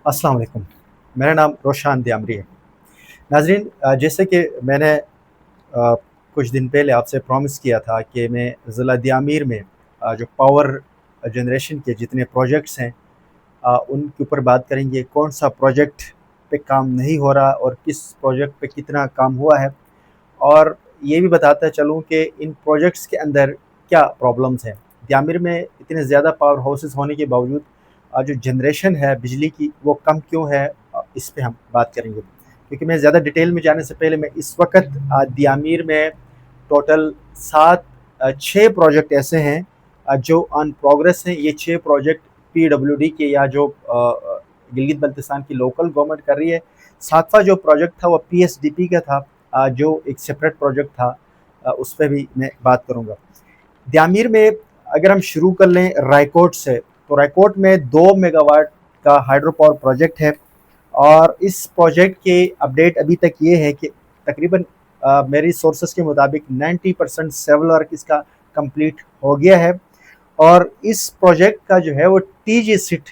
अस्सलाम वालेकुम। मेरा नाम रोशान दियामरी है। नाज़रीन, जैसे कि मैंने कुछ दिन पहले आपसे प्रॉमिस किया था कि मैं ज़िला दियामीर में जो पावर जनरेशन के जितने प्रोजेक्ट्स हैं उनके ऊपर बात करेंगे। कौन सा प्रोजेक्ट पे काम नहीं हो रहा और किस प्रोजेक्ट पे कितना काम हुआ है, और ये भी बताता चलूँ कि इन प्रोजेक्ट्स के अंदर क्या प्रॉब्लम्स हैं। दियामिर में इतने ज़्यादा पावर हाउसेस होने के बावजूद जो जनरेशन है बिजली की वो कम क्यों है, इस पे हम बात करेंगे। क्योंकि मैं ज़्यादा डिटेल में जाने से पहले मैं इस वक्त दियामिर में टोटल 6 प्रोजेक्ट ऐसे हैं जो ऑन प्रोग्रेस हैं। ये 6 प्रोजेक्ट पीडब्ल्यूडी के या जो गिलगित बल्तिस्तान की लोकल गवर्नमेंट कर रही है। 7वां जो प्रोजेक्ट था वो पीएसडीपी का था, जो एक सेपरेट प्रोजेक्ट था, उस पर भी मैं बात करूँगा। दियामीर में अगर हम शुरू कर लें रायकोट से, तो रायकोट में 2 मेगावाट का हाइड्रो पावर प्रोजेक्ट है, और इस प्रोजेक्ट के अपडेट अभी तक ये है कि तकरीबन मेरी सोर्सेस के मुताबिक 90% सिविल वर्क इसका कंप्लीट हो गया है। और इस प्रोजेक्ट का जो है वो टीजी सिट,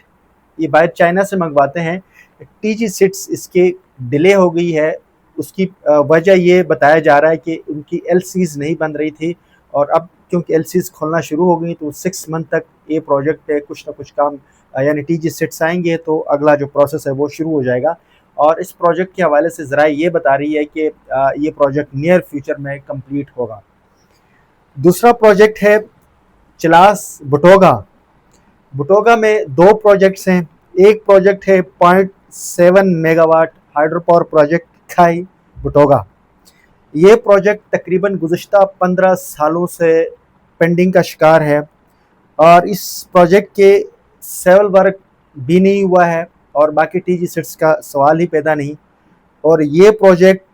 ये बाहर चाइना से मंगवाते हैं, टीजी सिट्स इसके डिले हो गई है। उसकी वजह ये बताया जा रहा है कि उनकी एलसीज नहीं बन रही थी, और अब क्योंकि एलसीज खोलना शुरू हो गई तो 6 मंथ तक ये प्रोजेक्ट पे कुछ ना कुछ काम यानी टीजी सेट्स आएंगे तो अगला जो प्रोसेस है वो शुरू हो जाएगा। और इस प्रोजेक्ट के हवाले से ज़रा ये बता रही है कि ये प्रोजेक्ट नियर फ्यूचर में कंप्लीट होगा। दूसरा प्रोजेक्ट है चिलास बुटोगा। बुटोगा में 2 प्रोजेक्ट्स हैं। एक प्रोजेक्ट है 0.7 मेगावाट हाइड्रो पावर प्रोजेक्ट खाई बुटोगा। ये प्रोजेक्ट तकरीबन गुज़श्ता 15 सालों से पेंडिंग का शिकार है, और इस प्रोजेक्ट के सिविल वर्क भी नहीं हुआ है और बाकी टीजी सेट्स का सवाल ही पैदा नहीं। और ये प्रोजेक्ट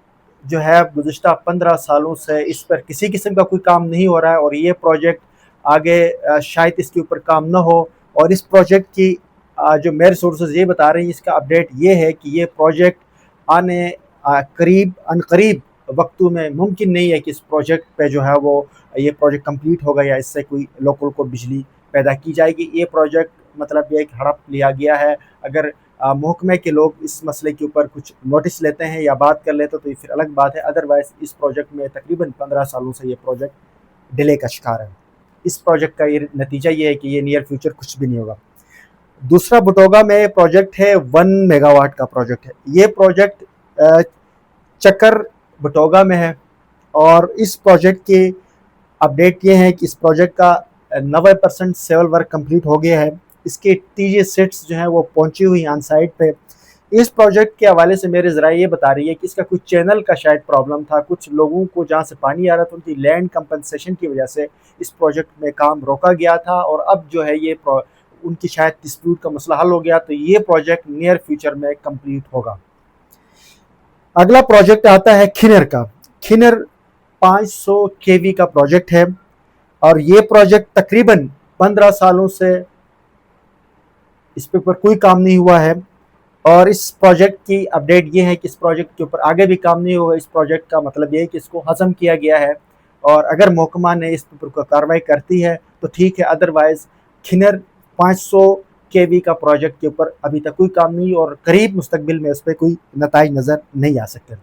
जो है गुज़श्ता 15 सालों से इस पर किसी किस्म का कोई काम नहीं हो रहा है, और ये प्रोजेक्ट आगे शायद इसके ऊपर काम ना हो। और इस प्रोजेक्ट की जो मेरे सोर्सेज ये बता रही हैं, इसका अपडेट ये है कि ये प्रोजेक्ट आने करीब वक्तों में मुमकिन नहीं है कि इस प्रोजेक्ट पे जो है वो ये प्रोजेक्ट कंप्लीट होगा या इससे कोई लोकल को बिजली पैदा की जाएगी। ये प्रोजेक्ट मतलब ये एक हड़प लिया गया है। अगर महकमे के लोग इस मसले के ऊपर कुछ नोटिस लेते हैं या बात कर लेते तो ये फिर अलग बात है। अदरवाइज़ इस प्रोजेक्ट में तकरीबन 15 सालों से ये प्रोजेक्ट डिले का शिकार है। इस प्रोजेक्ट का ये नतीजा ये है कि ये नियर फ्यूचर कुछ भी नहीं होगा। दूसरा बुटोगा में प्रोजेक्ट है 1 मेगावाट का प्रोजेक्ट है। ये प्रोजेक्ट चक्कर बुटोगा में है, और इस प्रोजेक्ट के अपडेट ये है कि इस प्रोजेक्ट का 90% सिविल वर्क कंप्लीट हो गया है। इसके टीजे सेट्स जो हैं वो पहुंची हुई ऑन साइट पे। इस प्रोजेक्ट के हवाले से मेरे ज़रा ये बता रही है कि इसका कुछ चैनल का शायद प्रॉब्लम था। कुछ लोगों को जहाँ से पानी आ रहा था उनकी लैंड कंपनसेशन की वजह से इस प्रोजेक्ट में काम रोका गया था, और अब जो है ये उनकी शायद डिस्प्यूट का मसला हल हो गया, तो ये प्रोजेक्ट नियर फ्यूचर में कंप्लीट होगा। अगला प्रोजेक्ट आता है खिनर का। खिनर 500 केवी का प्रोजेक्ट है, और ये प्रोजेक्ट तकरीबन 15 सालों से इस पे ऊपर कोई काम नहीं हुआ है। और इस प्रोजेक्ट की अपडेट ये है कि इस प्रोजेक्ट के ऊपर आगे भी काम नहीं होगा। इस प्रोजेक्ट का मतलब ये है कि इसको हज़म किया गया है, और अगर महकमा ने इस पर कार्रवाई करती है तो ठीक है, अदरवाइज़ खिनर 500 केवी का प्रोजेक्ट के ऊपर अभी तक कोई काम नहीं, और करीब मुस्तकबिल में उस पर कोई नताइज नज़र नहीं आ सकते।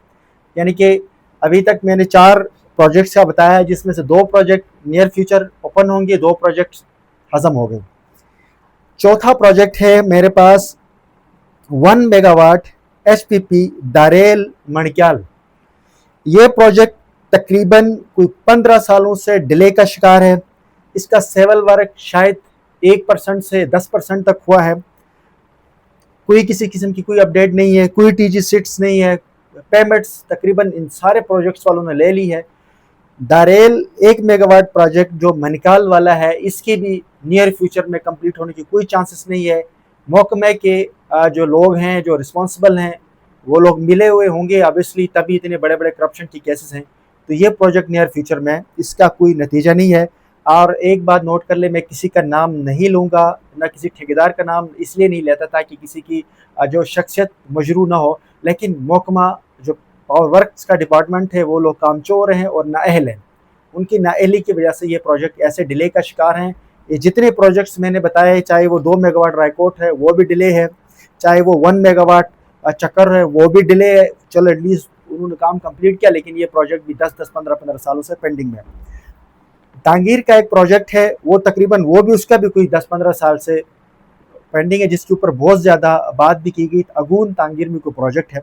यानी कि अभी तक मैंने 4 प्रोजेक्ट्स का बताया है, जिसमें से 2 प्रोजेक्ट नियर फ्यूचर ओपन होंगे, 2 प्रोजेक्ट्स हज़म हो गए। चौथा प्रोजेक्ट है मेरे पास 1 मेगावाट एचपीपी दारेल मणिक्याल। ये प्रोजेक्ट तकरीबन कोई 15 सालों से डिले का शिकार है। इसका सिविल वर्क शायद 1% से 10% तक हुआ है। कोई किसी किस्म की कोई अपडेट नहीं है, कोई टीजी सिट्स नहीं है। पेमेंट्स तकरीबन इन सारे प्रोजेक्ट्स वालों ने ले ली है। दारेल 1 मेगावाट प्रोजेक्ट जो मनिकाल वाला है, इसकी भी नियर फ्यूचर में कंप्लीट होने की कोई चांसेस नहीं है। महकमे के जो लोग हैं, जो रिस्पॉन्सिबल हैं, वो लोग मिले हुए होंगे ऑब्वियसली, तभी इतने बड़े बड़े करप्शन की केसेस हैं। तो ये प्रोजेक्ट नियर फ्यूचर में इसका कोई नतीजा नहीं है। और एक बात नोट कर ले, मैं किसी का नाम नहीं लूँगा, ना किसी ठेकेदार का नाम इसलिए नहीं लेता ताकि किसी की जो शख्सियत मजरू ना हो, लेकिन महकमा जो और वर्क्स का डिपार्टमेंट है वो लोग कामचोर हैं और नाअहल हैं। उनकी नाअहली की वजह से ये प्रोजेक्ट ऐसे डिले का शिकार हैं। ये जितने प्रोजेक्ट्स मैंने बताए, चाहे वो 2 मेगावाट रायकोट है वो भी डिले है, چاہے وہ 1 میگاواٹ چکر ہے وہ بھی ڈیلے ہے. چلو ایٹ لیسٹ انہوں نے کام کمپلیٹ کیا, لیکن یہ پروجیکٹ بھی 10-15 سالوں سے پینڈنگ میں ہے. ٹانگیر کا ایک پروجیکٹ ہے, وہ تقریباً وہ بھی اس کا بھی کوئی 10-15 سال سے پینڈنگ ہے, جس کے اوپر بہت زیادہ بات بھی کی گئی. اگون ٹانگیر میں کوئی پروجیکٹ ہے,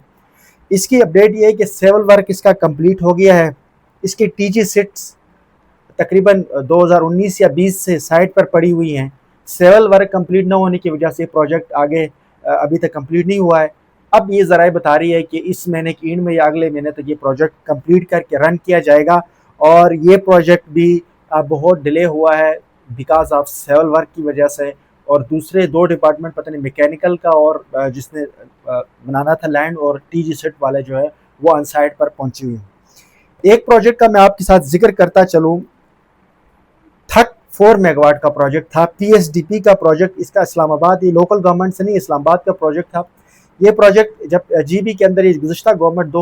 اس کی اپڈیٹ یہ ہے کہ سیول ورک اس کا کمپلیٹ ہو گیا ہے. اس کی ٹی جی سٹس تقریباً 2019 یا 20 سے سائٹ پر پڑی ہوئی ہیں. سیول ورک کمپلیٹ نہ ہونے کی وجہ سے پروجیکٹ آگے ابھی تک کمپلیٹ نہیں ہوا ہے. اب یہ ذرائع بتا رہی ہے کہ اس مہینے کی اینڈ میں یا اگلے مہینے تک یہ پروجیکٹ کمپلیٹ کر کے رن کیا جائے گا. اور یہ پروجیکٹ بھی بہت ڈیلے ہوا ہے بیکاز آف سیول ورک کی وجہ سے. اور دوسرے 2 ڈپارٹمنٹ پتہ نہیں میکینیکل کا اور جس نے بنانا تھا لینڈ اور ٹی جی سیٹ والے جو ہے وہ آن سائٹ پر پہنچی ہوئی ہیں. ایک پروجیکٹ کا میں آپ کے ساتھ ذکر کرتا چلوں, 4 میگاواٹ کا پروجیکٹ تھا, پی ایس ڈی پی کا پروجیکٹ. اس کا اسلام آباد, یہ لوکل گورنمنٹ سے نہیں, اسلام آباد کا پروجیکٹ تھا. یہ پروجیکٹ جب جی بی کے اندر گزشتہ گورنمنٹ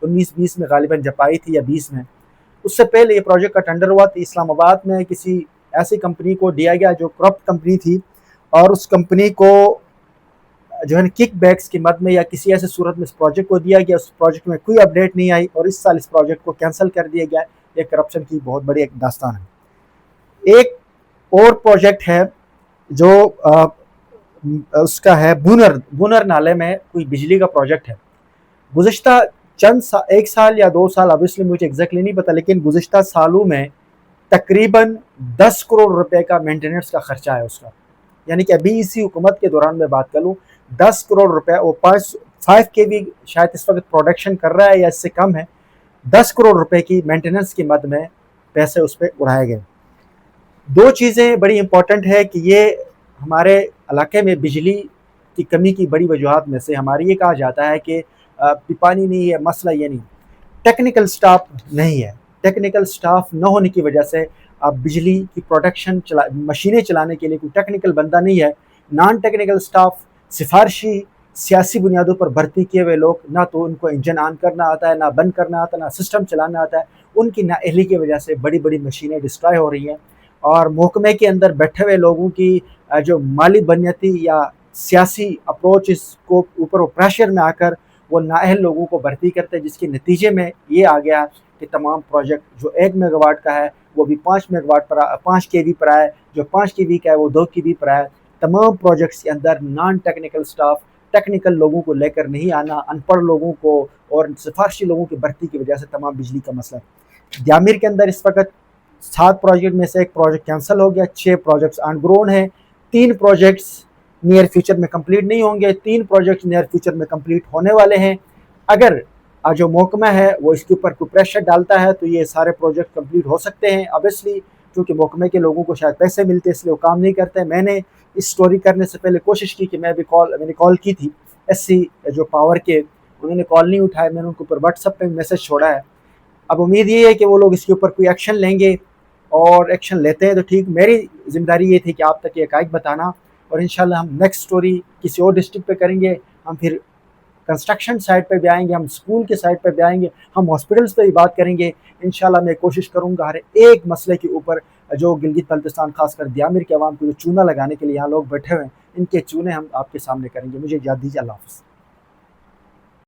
19-20 میں غالباً جب آئی تھی یا 20 میں, اس سے پہلے یہ پروجیکٹ کا ٹینڈر ہوا تھا. اسلام آباد میں کسی ایسی کمپنی کو دیا گیا جو کرپٹ کمپنی تھی, اور اس کمپنی کو جو ہے کک بیکس کی مد میں یا کسی ایسے صورت میں اس پروجیکٹ کو دیا گیا. اس پروجیکٹ میں کوئی اپڈیٹ نہیں آئی اور اس سال اس پروجیکٹ کو کینسل کر دیا گیا. یہ کرپشن کی بہت بڑی ایک داستان ہے. ایک اور پروجیکٹ ہے جو اس کا ہے بونر نالے میں کوئی بجلی کا پروجیکٹ ہے. گزشتہ ایک سال یا 2 سال obviously مجھے ایگزیکٹلی نہیں پتا, لیکن گزشتہ سالوں میں تقریباً 10 کروڑ روپے کا مینٹیننس کا خرچہ ہے اس کا. یعنی کہ ابھی اسی حکومت کے دوران میں بات کروں 10 کروڑ روپے, وہ 5 کے وی شاید اس وقت پروڈکشن کر رہا ہے یا اس سے کم ہے, 10 کروڑ روپے کی مینٹیننس کی مد میں پیسے اس پہ اڑائے گئے. 2 چیزیں بڑی امپورٹنٹ ہے کہ یہ ہمارے علاقے میں بجلی کی کمی کی بڑی وجوہات میں سے ہماری یہ کہا جاتا ہے کہ پانی نہیں ہے. مسئلہ یہ نہیں, ٹیکنیکل سٹاف نہیں ہے. ٹیکنیکل سٹاف نہ ہونے کی وجہ سے اب بجلی کی پروڈکشن مشینیں چلانے کے لیے کوئی ٹیکنیکل بندہ نہیں ہے. نان ٹیکنیکل سٹاف سفارشی سیاسی بنیادوں پر بھرتی کیے ہوئے لوگ, نہ تو ان کو انجن آن کرنا آتا ہے, نہ بند کرنا آتا ہے, نہ سسٹم چلانا آتا ہے. ان کی نااہلی کی وجہ سے بڑی بڑی مشینیں ڈسٹرائے ہو رہی ہیں. اور محکمے کے اندر بیٹھے ہوئے لوگوں کی جو مالی بنیتی یا سیاسی اپروچ اس کو اوپر پریشر میں آ کر وہ نااہل لوگوں کو بھرتی کرتے ہیں, جس کے نتیجے میں یہ آ گیا کہ تمام پروجیکٹ جو 1 میگا واٹ کا ہے وہ بھی 5 میگا واٹ پر 5 کے وی پر آئے, جو 5 کے وی کا ہے وہ 2 کے وی پر آئے. تمام پروجیکٹس کے اندر نان ٹیکنیکل سٹاف, ٹیکنیکل لوگوں کو لے کر نہیں آنا, ان پڑھ لوگوں کو اور سفارشی لوگوں کی بھرتی کی وجہ سے تمام بجلی کا مسئلہ ہے. دیامیر کے اندر اس وقت 7 پروجیکٹ میں سے ایک پروجیکٹ کینسل ہو گیا, 6 پروجیکٹس آن گراؤنڈ ہیں, 3 پروجیکٹس نیئر فیوچر میں کمپلیٹ نہیں ہوں گے, 3 پروجیکٹس نیئر فیوچر میں کمپلیٹ ہونے والے ہیں. اگر جو محکمہ ہے وہ اس کے اوپر کوئی پریشر ڈالتا ہے تو یہ سارے پروجیکٹ کمپلیٹ ہو سکتے ہیں. اوبیسلی چونکہ محکمے کے لوگوں کو شاید پیسے ملتے اس لیے وہ کام نہیں کرتے. میں نے اس سٹوری کرنے سے پہلے کوشش کی کہ میں نے کال کی تھی ایس سی جو پاور کے, انہوں نے کال نہیں اٹھایا. میں نے ان کے اوپر واٹس ایپ پہ میسج چھوڑا ہے. اب امید یہ ہے کہ وہ لوگ اس کے اوپر کوئی ایکشن لیں گے, اور ایکشن لیتے ہیں تو ٹھیک. میری ذمہ داری یہ تھی کہ آپ تک یہ حقائق بتانا, اور انشاءاللہ ہم نیکسٹ سٹوری کسی اور ڈسٹرکٹ پہ کریں گے. ہم پھر کنسٹرکشن سائٹ پہ بھی آئیں گے, ہم اسکول کے سائٹ پہ بھی آئیں گے, ہم ہاسپٹلس پہ بھی بات کریں گے. انشاءاللہ میں کوشش کروں گا ہر ایک مسئلے کے اوپر جو گلگت بلتستان خاص کر دیامیر کے عوام کو جو چونا لگانے کے لیے یہاں لوگ بیٹھے ہوئے ہیں, ان کے چونے ہم آپ کے سامنے کریں گے. مجھے اجازت دیجیے, اللہ حافظ.